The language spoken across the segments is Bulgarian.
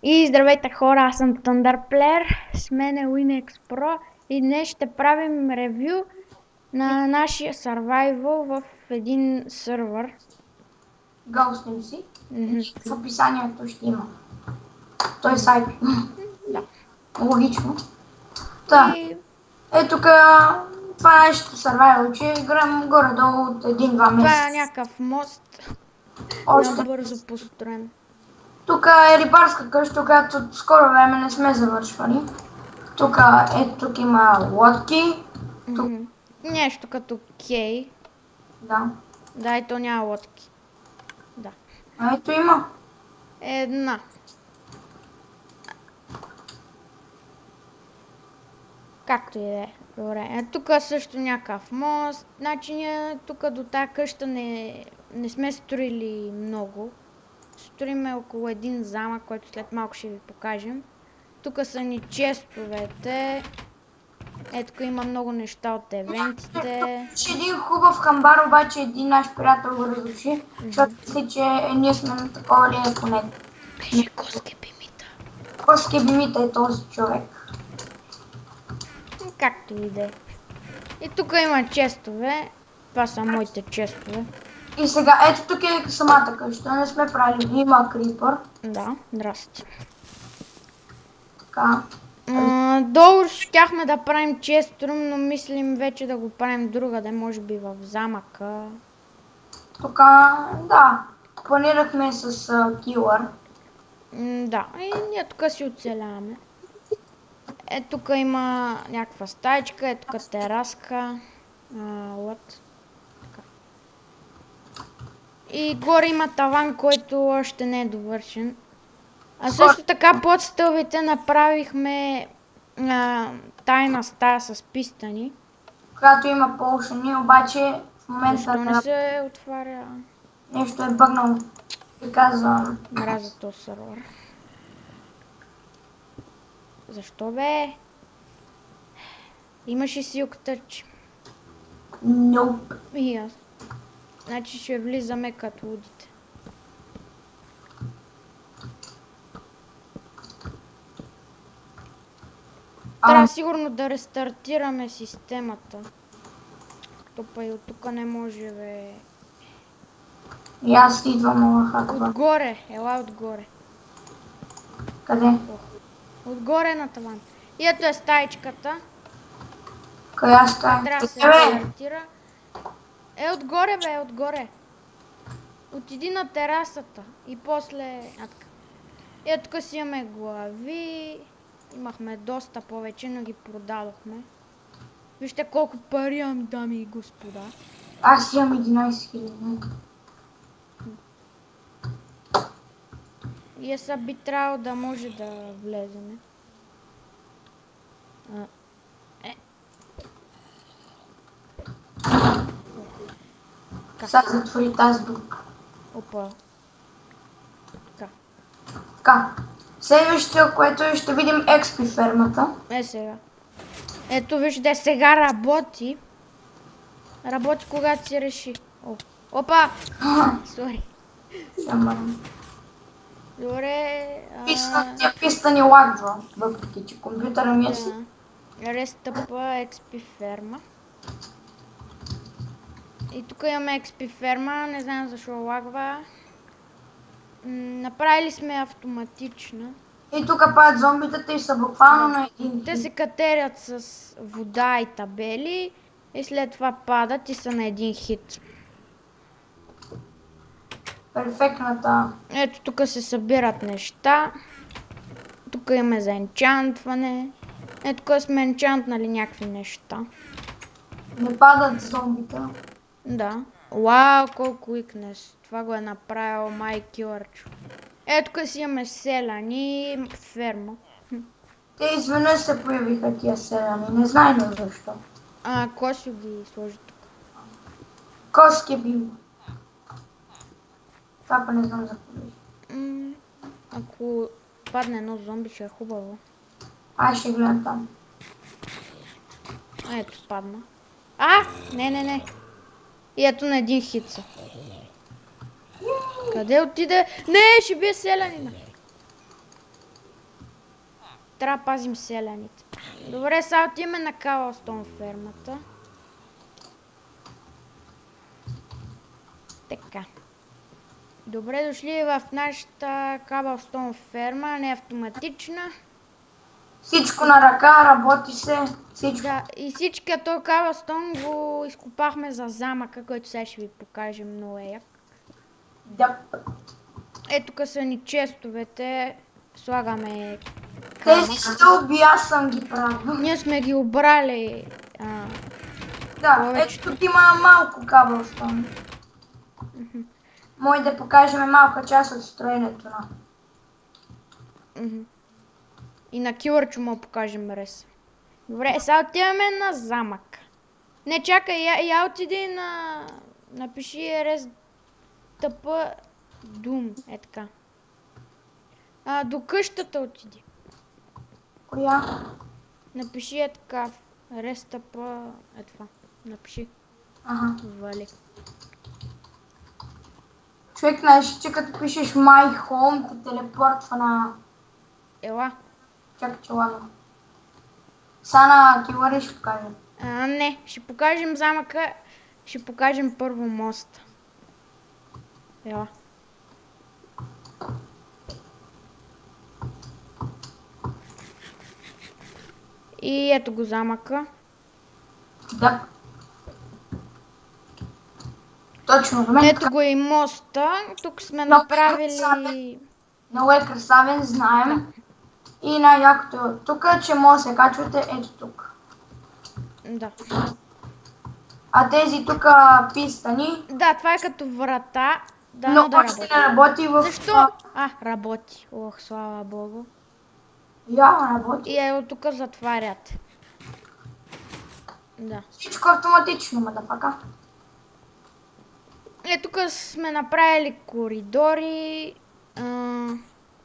И здравейте хора, аз съм Thunderplayer, с мен е Winex Pro и днес ще правим ревю на нашия survival в един сървър. Ghosting си. Мгм. В описанието ще има. Той е сайт. Да. Логично. Та, И тук това е нещо survival, че играем горе-долу от 1-2 това месеца. е някакъв мост, Още. набързо построен. Тук е рибарска къща, която от скоро време не сме завършвали. Тук има лодки. Мгм. Нещо като кей. Да. Да, и то няма лодки. Да. Ето има. Една. Както и да е. Добре. Тук също някакъв мост. Значи ние тук до тази къща не сме строили много. Строиме около един замък, който след малко ще ви покажем. Тук са ни честовете. Тук има много неща от евентите. Тук ще един хубав хамбар, обаче един наш приятел го разруши, защото мисли, че ние сме на такова ли е поне. Беше Коске Бимита. Коске Бимита е този човек. Както и да е. И тук има честове. Това са моите честове. И сега, ето тук е самата къща, не сме правили, има крипър. Да, здрасти. Така. Долу щяхме да правим честрум, но мислим вече да го правим другаде, може би в замъка. Тук, да, планирахме с килър. Да, и ние тук си оцеляваме. Тук има някаква стаечка, тук тераска. Така. И горе има таван, който още не е довършен. А също така под стълбите направихме тайна стая с пистани. Която има полшани, обаче в момента Защо не се отваря? нещо е бъгнало. И казвам. Мразя този сървър. Защо бе? Имаш и Silk Touch. Nope. И аз. Значи ще влизаме като лудите. Трябва сигурно да рестартираме системата. Топа и от тук не може, бе. И аз идвам хаква. Отгоре, ела отгоре. Къде? Отгоре на таван. И ето е стаечката. Коя стая? Трябва да се рестартира. Отгоре, бе, отгоре. Отиди на терасата и после... тук си имаме глави. Имахме доста повече, но ги продадохме. Вижте колко пари имам, дами и господа. Аз имам 11 000. И са би трябвало да може да влеземе. Сега затвори тази дука. Опа. Така. Следващото, което ще видим XP фермата. Сега. Ето вижте, сега работи. Работи когато си реши. Опа! Сори. Добре. Тя пистани лагва, въпреки че компютъра ми е си. Рестъпа XP ферма. И тук имаме XP ферма, не знам защо лагва. Направили сме автоматично. И тук падат зомбитата и са буквално на един. Те се катерят с вода и табели и след това падат и са на един хит. Перфектната. Ето тук се събират неща. Тук имаме за енчантване. Тук сме енчантнали някакви неща. Не падат зомбита. Да. Вау, колко уикнес. Това го е направил май килърчо. Тук си имаме селяни, ферма. Те изведнъж се появиха тия селяни, не знам защо. Косо ги сложи тук. Коски бил. Това па не знам за какво беше. Ако падне едно зомби, ще е хубаво. Аз ще гледам там. Ето падна. Не. И ето на един хит са. Къде отиде? Не, ще бие селянина. трябва да пазим селяните. Добре, сега отиваме на Каблстоун фермата. Така. Добре дошли в нашата Каблстоун ферма, не автоматична. Всичко на ръка, работи се, всичко. Да, и всичкия този Каблстоун го изкопахме за замъка, който сега ще ви покажем, много е як. Да. Ето тук са ни честовете, слагаме Тези стълби аз съм ги правил. Ние сме ги обрали. Да, повече. ето тук има малко Каблстоун. Може да покажем малка част от строенето на. И на Килърчо му покажем рез. Добре, сега отиваме на замък. Не, чакай, я отиди на... Напиши рез тъпа дум, е така. До къщата отиди. Коя? Напиши е така. Рез тъпа е това. Напиши. Ага. Вали. Човек, знаеш, че като пишеш My Home, те телепортва на... Ела. Чакай, че ладно. Са на Килъри ще покажем. Не, ще покажем замъка. Ще покажем първо моста. Ела. И ето го замъка. Да. Точно, в мен Ето го и моста. Тук сме направили... много е красавен, знаем. И най-якото тук, че може да се качвате ето тук. Да. А тези тук пистани, Да, това е като врата. Да, но да още работи. не работи в... Защо? Работи. Ох, слава богу. Я, работи. И ето тук затварят. Да. Всичко автоматично, мадафака. Тук сме направили коридори.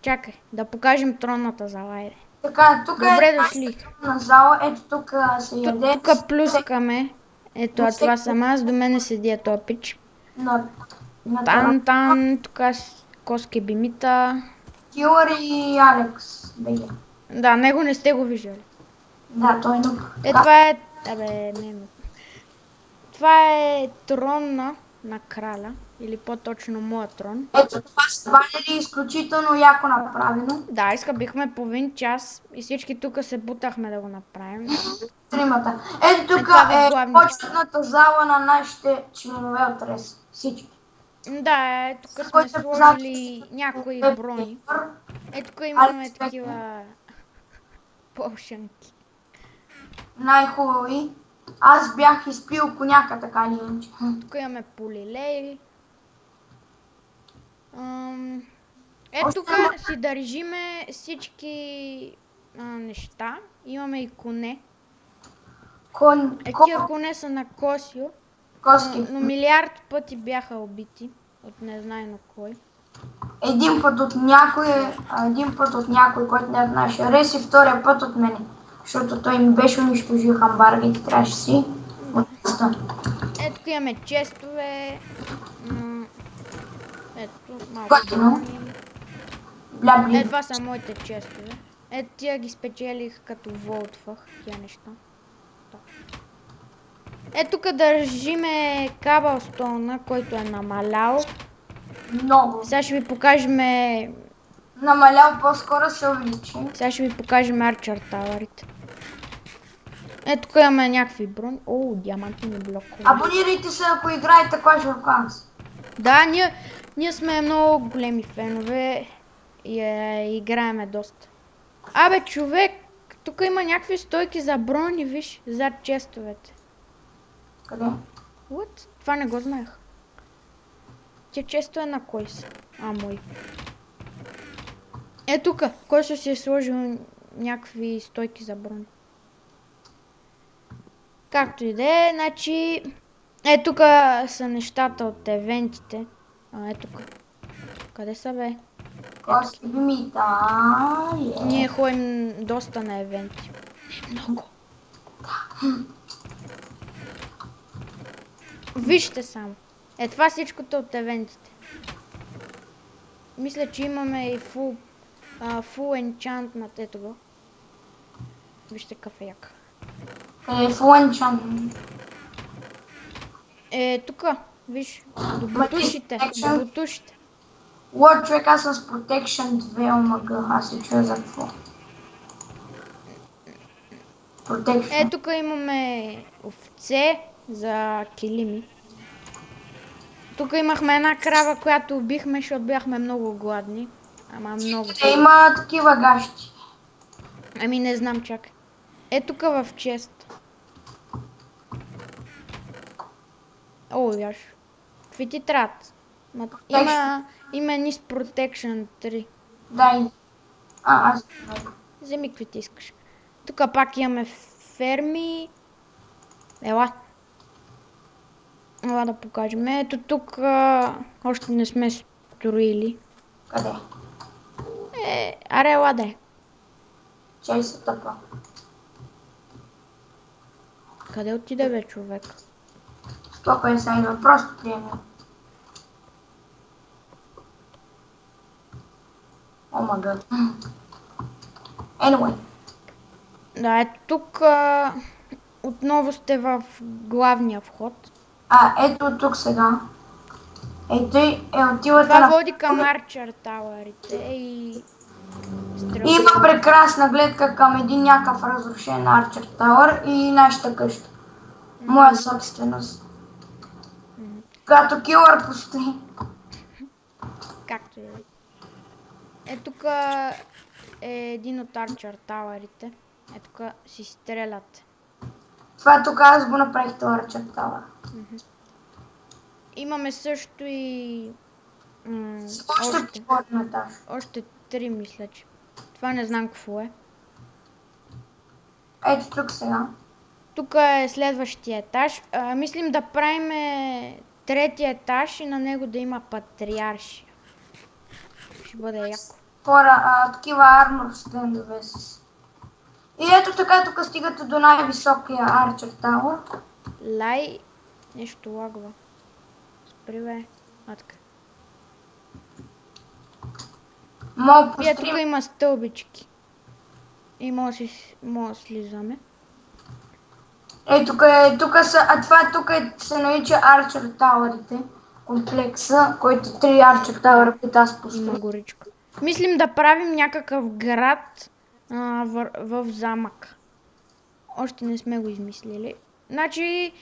Чакай, да покажем тронната зала. Айде. Така, тук Добре е дошли. на зала, ето тук се яде. Тук плюскаме. Ето, а това съм аз, до мене седи топич. На Тан, тук Коски Бимита. Килър и Алекс. Беге. Да, него не сте го виждали. Да, той е нуп. Това е... Това е трона на краля. Или по-точно моят трон. Ето това са банери, изключително яко направено. Да, бихме половин час и всички тук се бутахме да го направим. Тримата. Ето тук е почетната зала на нашите членове от РЕС. Всички. Да, тук сме сложили някои брони. Тук имаме такива полшанки. Най-хубави. Аз бях изпил коняка, така ли иначе. Тук имаме полилей. Тук си държиме всички неща. Имаме и коне. Тия коне са на Косио. Но милиард пъти бяха убити от не знае на кой. Един път от някой, който не е от нашия рес и втория път от мене. Защото той ми беше унищожил хамбаргите, трябваше си. Тук имаме честове. Ето, малко. Това са моите честове. Тия ги спечелих като волтвах, тия неща. Тук държиме Каблстоуна, който е намалял. Много. Сега ще ви покажем... Намалял, по-скоро се увеличи. Сега ще ви покажем Арчер Тауърите. Тук имаме някакви брони. Диамантни блокове. Абонирайте се, ако играете Clash of Clans. Да, ние сме много големи фенове и играеме доста. Човек, тук има някакви стойки за брони, виж, зад честовете. Къде? What? Това не го знаех. Те често е на кой са? Мой. Тук, кой ще си е сложил някакви стойки за брони. Както и да е, значи... Тук са нещата от евентите. Тук. Къде са, бе? Коски Бимита. Ние ходим доста на евенти. Не много. Вижте само. Това всичкото от евентите. Мисля, че имаме и full enchant на ето го. Вижте какъв е як. Флънчан. Тука, виж, до бутушите, до бутушите. Лот, човек, аз съм с Protection 2 омага. Аз се чуя за какво. Protection. Тук имаме овце за килими. Тук имахме една крава, която убихме, защото бяхме много гладни. Ама много. Има такива гащи. Ами не знам, чакай. Тук в чест. О, яш. Какви ти трябват? Има низ Protection 3. Дай. Аз. Вземи какви ти искаш. Тук пак имаме ферми. Ела. Ела да покажем. Ето тук още не сме строили. Къде? Аре, ела да е. Чай се тъпа. Къде отиде бе човек? 150 идва, просто приема. О май гад. Anyway. Да, ето тук отново сте в главния вход. Ето тук сега. Ето отивате Това на... води към Арчер Тауърите и... Има прекрасна гледка към един някакъв разрушен Арчер Тауър и нашата къща. Моя собственост. Като килър постои. Както и да. Тук е един от Арчер Тауърите. Тук си стрелят. Това тук аз го направих това Арчер Тауър. Имаме също и... Още 3 мисля, че. Това не знам какво е. Ето тук сега. Тук е следващия етаж. Мислим да правим третия етаж и на него да има патриаршия. Ще бъде яко. Такива армор стендове с... И ето така тук стигате до най-високия Арчер Тауър. Нещо лагва. Спри бе. Матка. Тук има стълбички. И може да слизаме. Тук се нарича Арчер Тауърите. Комплекса, който 3 Арчер Тауъра път аз построих. Има горичка. Мислим да правим някакъв град в замък. Още не сме го измислили. Значи,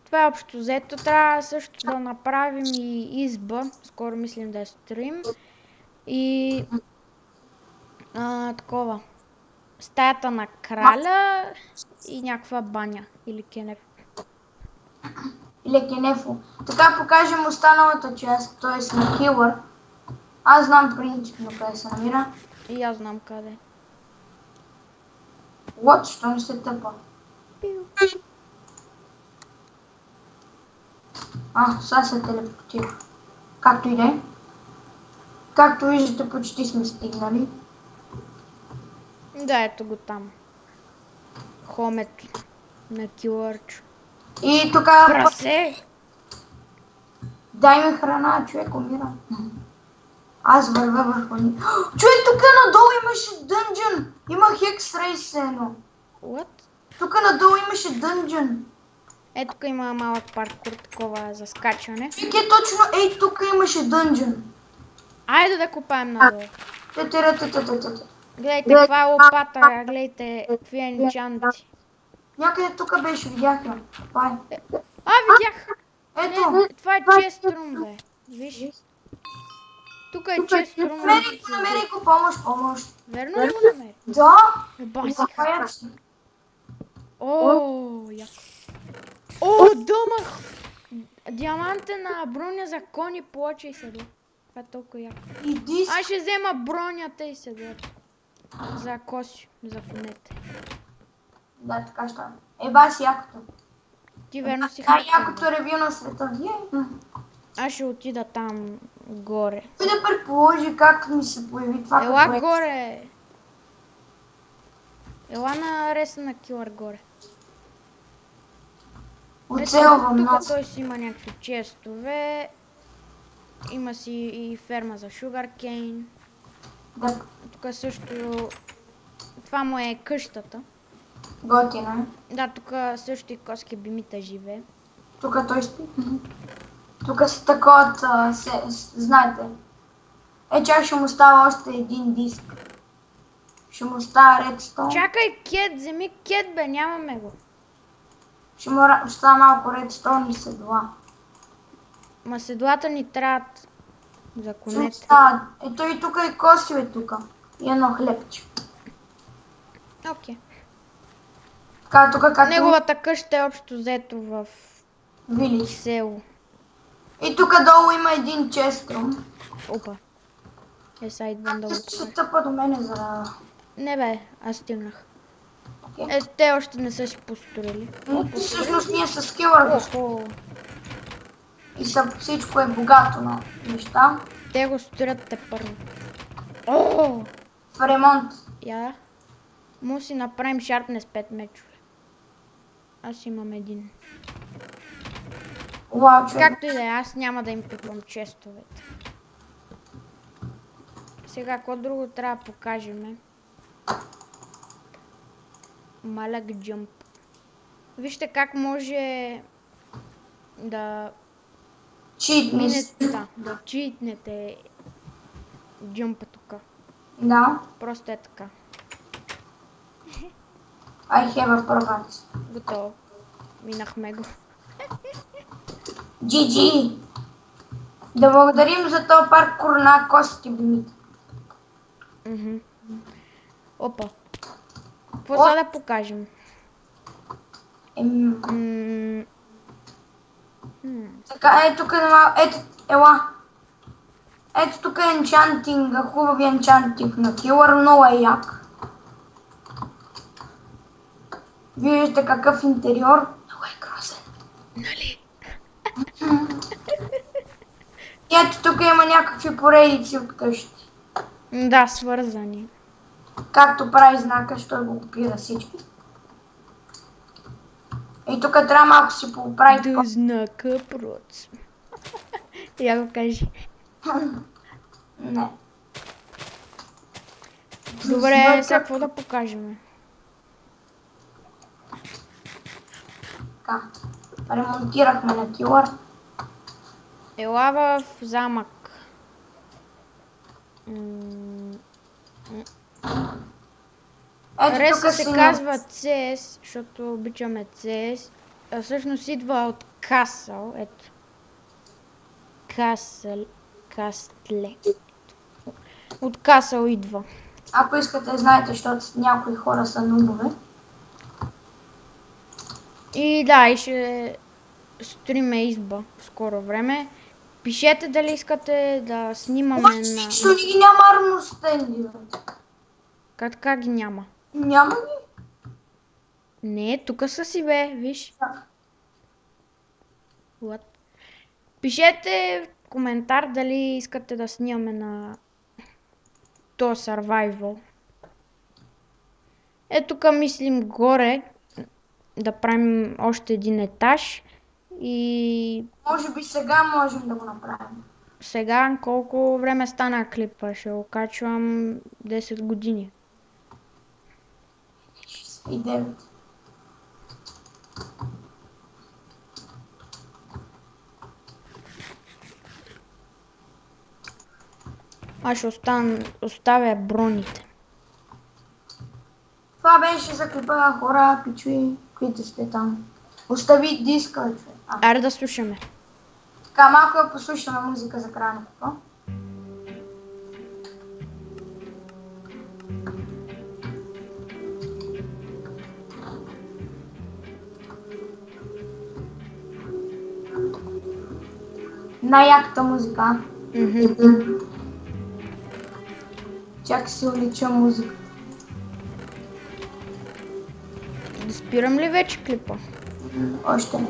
това е общо взето. Трябва също да направим и изба. Скоро мислим да я строим. И такова. Стаята на краля и някаква баня. Или кенеф. Или кенефо. Така покажем останалата част, т.е. на Килър. Аз знам принципно къде се намира. И аз знам къде. Вот, що не се тъпа. Сега се телепортира. Както и да е. Както виждате, почти сме стигнали. Да, ето го там. Хомето на Килърчо. И тук... Прасе! Дай ми храна, човек умира. Аз вървя върху ни. Човек, тук надолу имаше дънджън! Има хекс рейс едно. What? Тук надолу имаше дънджън. Тук има малък паркур, такова за скачане. Човек, точно, тук имаше дънджън. Айде да копаем надолу. Гледайте каква е лопата, гледайте какви енчанти. Някъде тук беше, видях я. Видях! Ето. Това е чест рум, бе. Виж. Тук е чест рум. Намери го, помощ. Верно ли го намери? Да. Басиха. яко. Дома! Диамантена броня за кони, плоча и седла. Това е толкова яко. Аз ще взема бронята и седлата. За коси, за конете. Да, така ще. Баси якото. Ти верно си най-якото ревю на света. Аз ще отида там горе. Той да предположи как ми се появи това. Ела горе. Ела на реса на Килър горе. Оцелвам нас. Тук той си има някакви честове. Има си и ферма за шугаркейн. Да. Тук също Това му е къщата. Готино е. Да, тук също и Коски Бимита живее. Тук той спи. Тук си такова, знаете. Чак ще му става още един диск. Ще му става редстоун. Чакай, Кет, вземи Кет, бе, нямаме го. Ще му става малко редстоун и седла. Ма седлата ни трябват за конете. Ето и тук и коси е тук. И едно хлебче. Окей. Така, тук както Неговата къща е общо взето в вилиш. село. И тук долу има един честрум. Опа. Сега идвам да го Ще покажа. тъпа до мене за... Не бе, аз стигнах. Окей. Те още не са си построили. Всъщност ние с скилър Охо. и всичко е богато на неща. Те го строят те първо. О! В ремонт. Я. Му си направим шарпне с 5 мечове. Аз имам един. Уау, човек. Както и да е, аз няма да им пипам честовете. Сега, какво друго трябва да покажем? Малък джъмп. Вижте как може да минете, да читнете джъмпа тук. Да. Просто е така. I have a provence. Готово. Минахме го. GG. Да благодарим за този паркур на Коски Бимита. Опа. Какво сега да покажем? Така, ето тук ето, ела. Ето тук е енчантинга, хубави енчантинг на килър, много е як. Виждате какъв интериор. Много е грозен. Нали? И ето тук има някакви поредици от къщи. Да, свързани. Както прави знака, що го копира всички. И тук трябва малко си поправи. До знака проц. Я го кажи. Не. Добре, сега какво да покажем? Така. Ремонтирахме на килър. Ела в замък. Ето Реса тук се си казва CS, защото обичаме CS. А всъщност идва от Касъл. Ето. Кастле. От Касъл идва. Ако искате, знаете, защото някои хора са нубове. И да, и ще стриме изба в скоро време. Пишете дали искате да снимаме на... Защо ни ги няма арморстендовете? Как ги няма? Няма ги. Не, тук са си бе, виж. Да. What? Пишете в коментар дали искате да снимаме на то survival. Ето тук мислим горе да правим още един етаж и Може би сега можем да го направим. сега колко време стана клипа? Ще го качвам 10 години. 9. Аз ще оставя броните. Това беше за клипа, хора, пичуи, които сте там. Остави диска, човек. Аре да слушаме. Така, малко да послушаме музика за края на клипа. Най-яката музика. Чак си улича музика. Да спирам ли вече клипа? Още не.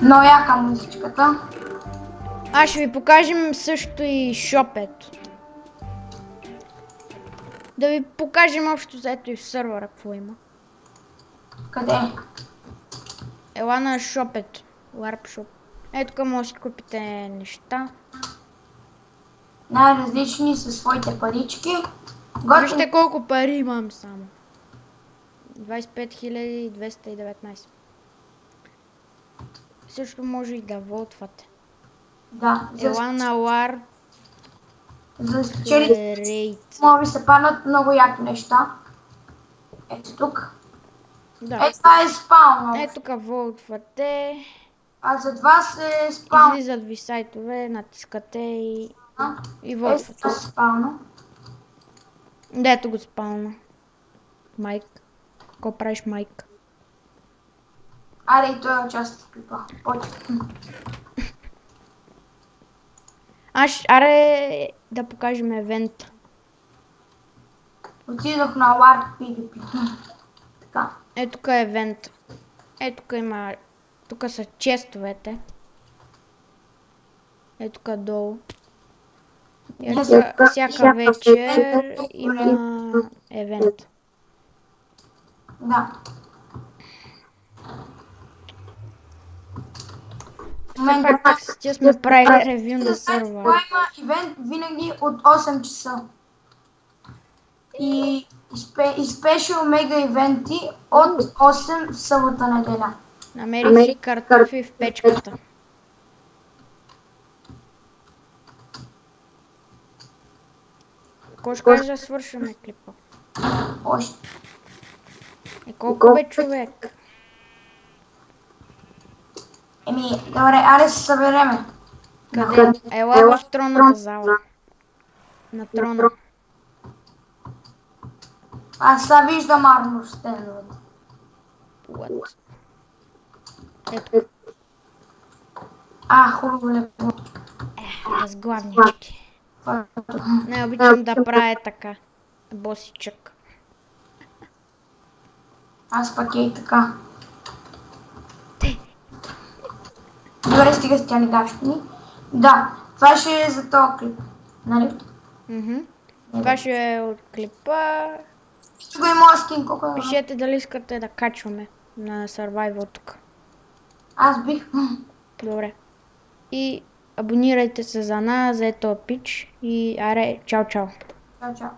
Много яка музичката. Аз ще ви покажем също и шопето. Да ви покажем общо заето и в сървъра какво има. Къде? Ела на шопето. Warp shop. Ето тук може да си купите неща. Най-различни със своите парички. Готини. Вижте колко пари имам само. 25 219. Също може и да волтвате. Да, Ела на Warp за да спечелите Rate. може да се паднат много яки неща. Ето тук. Да. Ето това е спаун. Ето тук волтвате. А зад вас е спаун. Излизат ви сайтове, натискате и Ето волтвате. това е спауна. Да, ето го спална. Майк. Какво правиш, Майк? Аре и той участва в клипа. Аре да покажем евент. Отидох на Warp PvP. Така. Ето тук е евент. Ето тук има... Тук са честовете. Ето тук долу. И тук всяка вечер има евент. Да. Все пак сега сме правили ревю на Кой сервера. има ивент винаги от 8 часа. И спешъл мега ивенти от 8 в събота неделя. Намерих си картофи в печката. Какво ще кажеш да свършваме клипа? Още. Колко бе човек? Еми, добре, аре се събереме. Къде? Ела в тронната зала. На трона. Аз сега виждам армор стеновете. What? Ето. Хубаво лево. Разглавнички. Не обичам да правя така. Босичък. Аз пък и така. Добре, стига с тя негащини. Да, това ще е за този клип. Нали? Това ще е от клипа. Ще го и моя скин, колко е. Пишете дали искате да качваме на Survival тук. Аз бих. Добре. И абонирайте се за нас, за ето пич. И аре, чао, чао. Чао, чао.